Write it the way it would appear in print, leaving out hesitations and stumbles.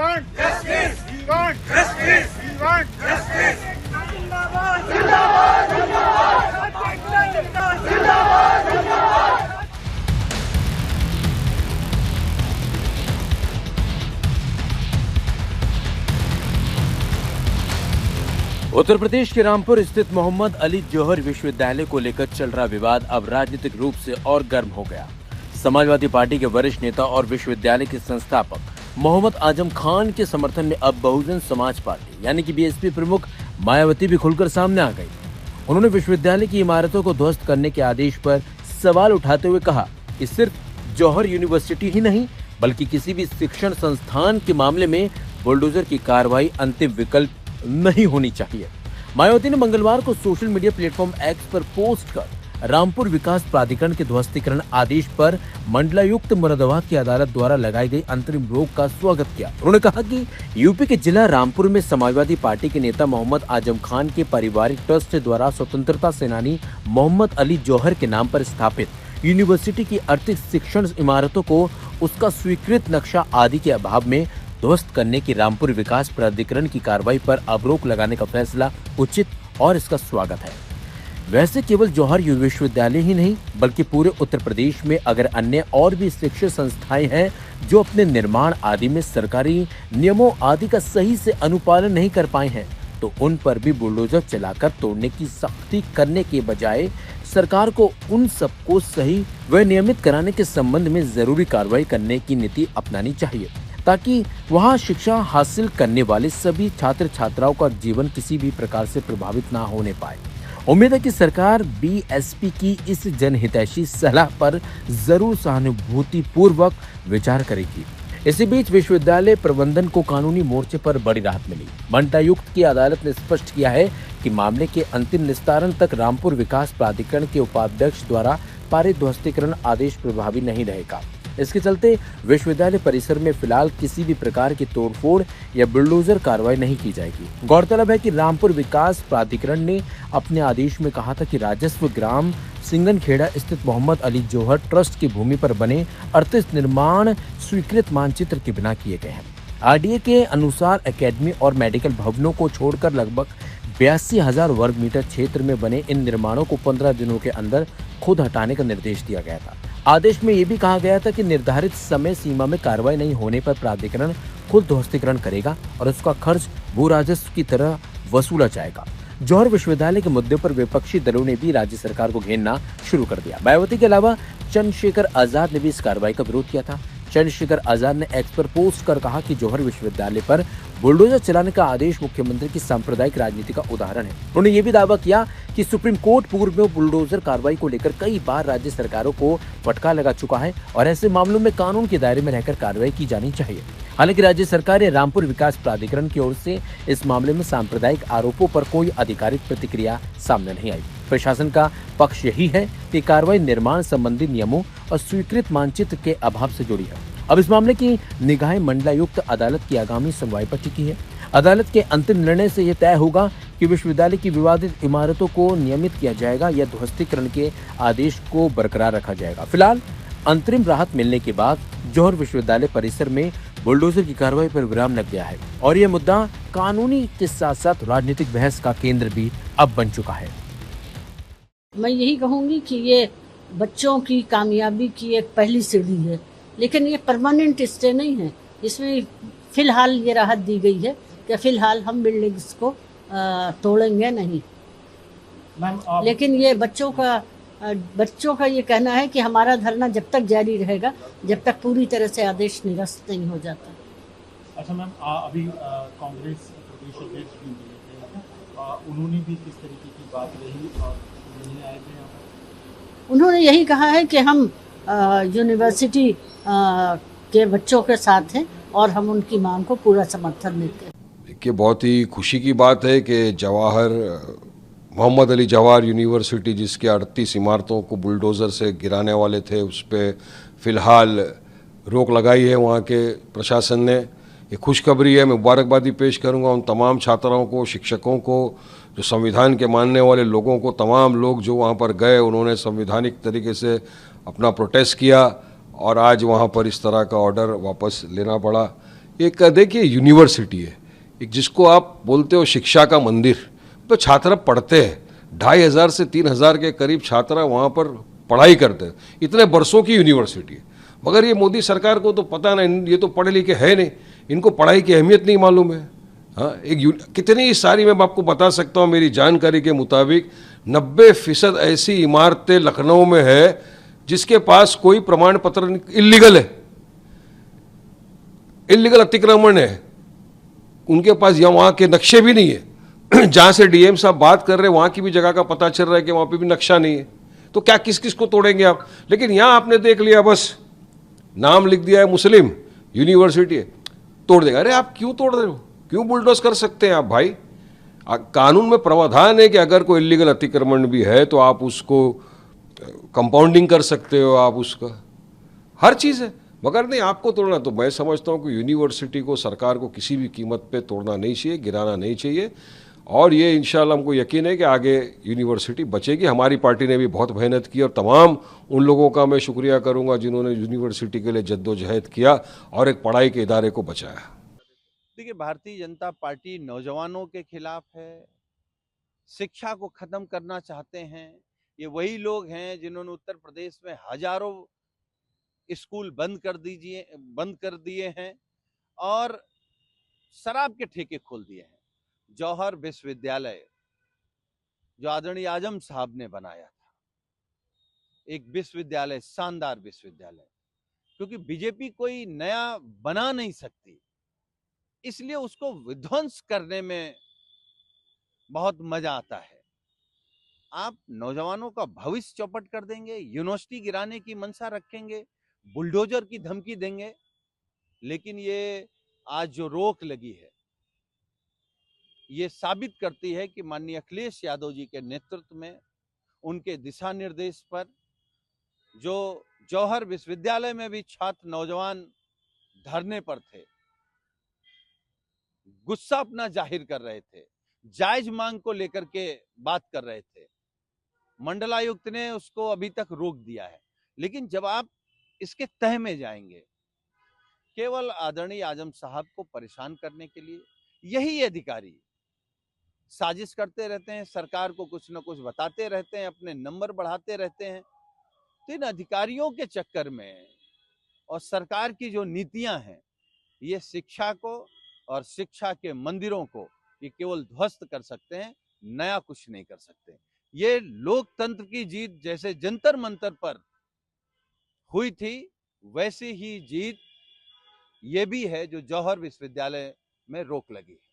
want justice. We want justice. We want justice. Zindabad. Zindabad. Zindabad. Zindabad. Zindabad. Uttar Pradesh के रामपुर स्थित मोहम्मद अली जौहर विश्वविद्यालय को लेकर चल रहा विवाद अब राजनीतिक रूप से और गर्म हो गया। समाजवादी पार्टी के वरिष्ठ नेता और विश्वविद्यालय के संस्थापक मोहम्मद आजम खान के समर्थन में अब बहुजन समाज पार्टी यानी कि बीएसपी प्रमुख मायावती भी खुलकर सामने आ गई। उन्होंने विश्वविद्यालय की इमारतों को ध्वस्त करने के आदेश पर सवाल उठाते हुए कहा कि सिर्फ जौहर यूनिवर्सिटी ही नहीं बल्कि किसी भी शिक्षण संस्थान के मामले में बुलडोजर की कार्रवाई अंतिम विकल्प नहीं होनी चाहिए। मायावती ने मंगलवार को सोशल मीडिया प्लेटफॉर्म एक्स पर पोस्ट कर रामपुर विकास प्राधिकरण के ध्वस्तीकरण आदेश पर मंडलायुक्त मुरादाबाद की अदालत द्वारा लगाई गई अंतरिम रोक का स्वागत किया। उन्होंने कहा कि यूपी के जिला रामपुर में समाजवादी पार्टी के नेता मोहम्मद आजम खान के पारिवारिक ट्रस्ट द्वारा स्वतंत्रता सेनानी मोहम्मद अली जौहर के नाम पर स्थापित यूनिवर्सिटी की आर्थिक शिक्षण इमारतों को उसका स्वीकृत नक्शा आदि के अभाव में ध्वस्त करने की रामपुर विकास प्राधिकरण की कार्रवाई पर अब रोक लगाने का फैसला उचित और इसका स्वागत है। वैसे केवल जौहर विश्वविद्यालय ही नहीं बल्कि पूरे उत्तर प्रदेश में अगर अन्य और भी शिक्षण संस्थाएं हैं जो अपने निर्माण आदि में सरकारी नियमों आदि का सही से अनुपालन नहीं कर पाए हैं तो उन पर भी बुलडोजर चलाकर तोड़ने की सख्ती करने के बजाय सरकार को उन सबको सही व नियमित कराने के संबंध में जरूरी कार्रवाई करने की नीति अपनानी चाहिए ताकि वहां शिक्षा हासिल करने वाले सभी छात्र छात्राओं का जीवन किसी भी प्रकार से प्रभावित ना होने पाए। उम्मीद है कि सरकार बीएसपी की इस जनहितैषी सलाह पर जरूर सहानुभूति पूर्वक विचार करेगी। इसी बीच विश्वविद्यालय प्रबंधन को कानूनी मोर्चे पर बड़ी राहत मिली। मंडलायुक्त की अदालत ने स्पष्ट किया है कि मामले के अंतिम निस्तारण तक रामपुर विकास प्राधिकरण के उपाध्यक्ष द्वारा पारित ध्वस्तीकरण आदेश प्रभावी नहीं रहेगा। इसके चलते विश्वविद्यालय परिसर में फिलहाल किसी भी प्रकार की तोड़फोड़ या बुलडोजर कार्रवाई नहीं की जाएगी। गौरतलब है कि रामपुर विकास प्राधिकरण ने अपने आदेश में कहा था कि राजस्व ग्राम सिंगनखेड़ा स्थित मोहम्मद अली जौहर ट्रस्ट की भूमि पर बने 38 निर्माण स्वीकृत मानचित्र के बिना किए गए हैं। आरडीए के अनुसार एकेडमी और मेडिकल भवनों को छोड़कर लगभग 82,000 वर्ग मीटर क्षेत्र में बने इन निर्माणों को 15 दिनों के अंदर खुद हटाने का निर्देश दिया गया था। आदेश में ये भी कहा गया था कि निर्धारित समय सीमा में कार्रवाई नहीं होने पर प्राधिकरण खुद ध्वस्तीकरण करेगा और उसका खर्च भू राजस्व की तरह वसूला जाएगा। जौहर विश्वविद्यालय के मुद्दे पर विपक्षी दलों ने भी राज्य सरकार को घेरना शुरू कर दिया। मायावती के अलावा चंद्रशेखर आजाद ने भी इस कार्रवाई का विरोध किया था। चंद्रशेखर आजाद ने एक्स पर पोस्ट कर कहा कि जौहर विश्वविद्यालय पर बुलडोजर चलाने का आदेश मुख्यमंत्री की सांप्रदायिक राजनीति का उदाहरण है। उन्होंने ये भी दावा किया कि सुप्रीम कोर्ट पूर्व में बुलडोजर कार्रवाई को लेकर कई बार राज्य सरकारों को फटकार लगा चुका है और ऐसे मामलों में कानून के दायरे में रहकर कार्रवाई की जानी चाहिए। हालांकि राज्य सरकार या रामपुर विकास प्राधिकरण की ओर से इस मामले में सांप्रदायिक आरोपों पर कोई आधिकारिक प्रतिक्रिया सामने नहीं आई। प्रशासन का पक्ष यही है कि कार्रवाई निर्माण संबंधी नियमों और स्वीकृत मानचित्र के अभाव से जुड़ी है। अब इस मामले की निगाहें मंडलायुक्त अदालत की आगामी सुनवाई पर टिकी है। अदालत के अंतिम निर्णय से यह तय होगा कि विश्वविद्यालय की विवादित इमारतों को नियमित किया जाएगा या ध्वस्तीकरण के आदेश को बरकरार रखा जाएगा। फिलहाल अंतरिम राहत मिलने के बाद जौहर विश्वविद्यालय परिसर में बुलडोजर की कार्रवाई पर विराम लग गया है और यह मुद्दा कानूनी के साथ साथ राजनीतिक बहस का केंद्र भी अब बन चुका है। मैं यही कहूँगी कि ये बच्चों की कामयाबी की एक पहली सीढ़ी है, लेकिन ये परमानेंट स्टे नहीं है। इसमें फिलहाल ये राहत दी गई है कि फिलहाल हम बिल्डिंग्स को तोड़ेंगे नहीं, लेकिन ये बच्चों का ये कहना है कि हमारा धरना जब तक जारी रहेगा जब तक पूरी तरह से आदेश निरस्त नहीं हो जाता। अच्छा मैम, अभी कांग्रेस प्रदेश अध्यक्ष भी मिले थे, उन्होंने भी किस तरीके की बात रही और नहीं आए थे यहाँ पर? उन्होंने यही कहा है कि हम यूनिवर्सिटी के बच्चों के साथ हैं और हम उनकी मांग को पूरा समर्थन देते हैं। देखिए, बहुत ही खुशी की बात है कि मोहम्मद अली जौहर यूनिवर्सिटी जिसके 38 इमारतों को बुलडोज़र से गिराने वाले थे उस पर फ़िलहाल रोक लगाई है वहाँ के प्रशासन ने। ये खुशखबरी है। मैं मुबारकबादी पेश करूँगा उन तमाम छात्राओं को, शिक्षकों को, जो संविधान के मानने वाले लोगों को, तमाम लोग जो वहाँ पर गए, उन्होंने संवैधानिक तरीके से अपना प्रोटेस्ट किया और आज वहाँ पर इस तरह का ऑर्डर वापस लेना पड़ा। एक देखिए यूनिवर्सिटी है, एक जिसको आप बोलते हो शिक्षा का मंदिर, तो छात्र पढ़ते हैं, 2500 से 3000 के करीब छात्र वहाँ पर पढ़ाई करते हैं, इतने बरसों की यूनिवर्सिटी है। मगर ये मोदी सरकार को तो पता नहीं, ये तो पढ़े लिखे है नहीं, इनको पढ़ाई की अहमियत नहीं मालूम है। हाँ, कितनी सारी मैं आपको बता सकता हूँ, मेरी जानकारी के मुताबिक 90% ऐसी इमारतें लखनऊ में है जिसके पास कोई प्रमाण पत्र, इल्लीगल है, इल्लीगल अतिक्रमण है, उनके पास या वहाँ के नक्शे भी नहीं है। जहाँ से डीएम साहब बात कर रहे हैं वहाँ की भी जगह का पता चल रहा है कि वहाँ पे भी नक्शा नहीं है। तो क्या किस किस को तोड़ेंगे आप? लेकिन यहाँ आपने देख लिया, बस नाम लिख दिया है मुस्लिम यूनिवर्सिटी है, तोड़ देगा। अरे आप क्यों तोड़ रहे हो? क्यों बुलडोज कर सकते हैं आप भाई? कानून में प्रावधान है कि अगर कोई इल्लीगल अतिक्रमण भी है तो आप उसको कंपाउंडिंग कर सकते हो, आप उसका हर चीज़ है। मगर नहीं, आपको तोड़ना, तो मैं समझता हूँ कि यूनिवर्सिटी को सरकार को किसी भी कीमत पे तोड़ना नहीं चाहिए, गिराना नहीं चाहिए। और ये इंशाल्लाह हमको यकीन है कि आगे यूनिवर्सिटी बचेगी। हमारी पार्टी ने भी बहुत मेहनत की और तमाम उन लोगों का मैं शुक्रिया करूँगा जिन्होंने यूनिवर्सिटी के लिए जद्दोजहद किया और एक पढ़ाई के इदारे को बचाया। देखिए, भारतीय जनता पार्टी नौजवानों के खिलाफ है, शिक्षा को खत्म करना चाहते हैं। ये वही लोग हैं जिन्होंने उत्तर प्रदेश में हजारों स्कूल बंद कर दिए हैं और शराब के ठेके खोल दिए हैं। जौहर विश्वविद्यालय जो आदरणीय आजम साहब ने बनाया था, एक विश्वविद्यालय, शानदार विश्वविद्यालय, क्योंकि बीजेपी कोई नया बना नहीं सकती, इसलिए उसको विध्वंस करने में बहुत मजा आता है। आप नौजवानों का भविष्य चौपट कर देंगे, यूनिवर्सिटी गिराने की मंशा रखेंगे, बुलडोजर की धमकी देंगे। लेकिन ये आज जो रोक लगी है, ये साबित करती है कि माननीय अखिलेश यादव जी के नेतृत्व में, उनके दिशा निर्देश पर, जो जौहर विश्वविद्यालय में भी छात्र नौजवान धरने पर थे, गुस्सा अपना जाहिर कर रहे थे, जायज मांग को लेकर के बात कर रहे थे, मंडलायुक्त ने उसको अभी तक रोक दिया है। लेकिन जब आप इसके तह में जाएंगे, केवल आदरणीय आजम साहब को परेशान करने के लिए यही अधिकारी साजिश करते रहते हैं, सरकार को कुछ न कुछ बताते रहते हैं, अपने नंबर बढ़ाते रहते हैं। तो इन अधिकारियों के चक्कर में और सरकार की जो नीतियां हैं, ये शिक्षा को और शिक्षा के मंदिरों को ये केवल ध्वस्त कर सकते हैं, नया कुछ नहीं कर सकते। ये लोकतंत्र की जीत जैसे जंतर मंतर पर हुई थी, वैसी ही जीत ये भी है जो जौहर विश्वविद्यालय में रोक लगी है।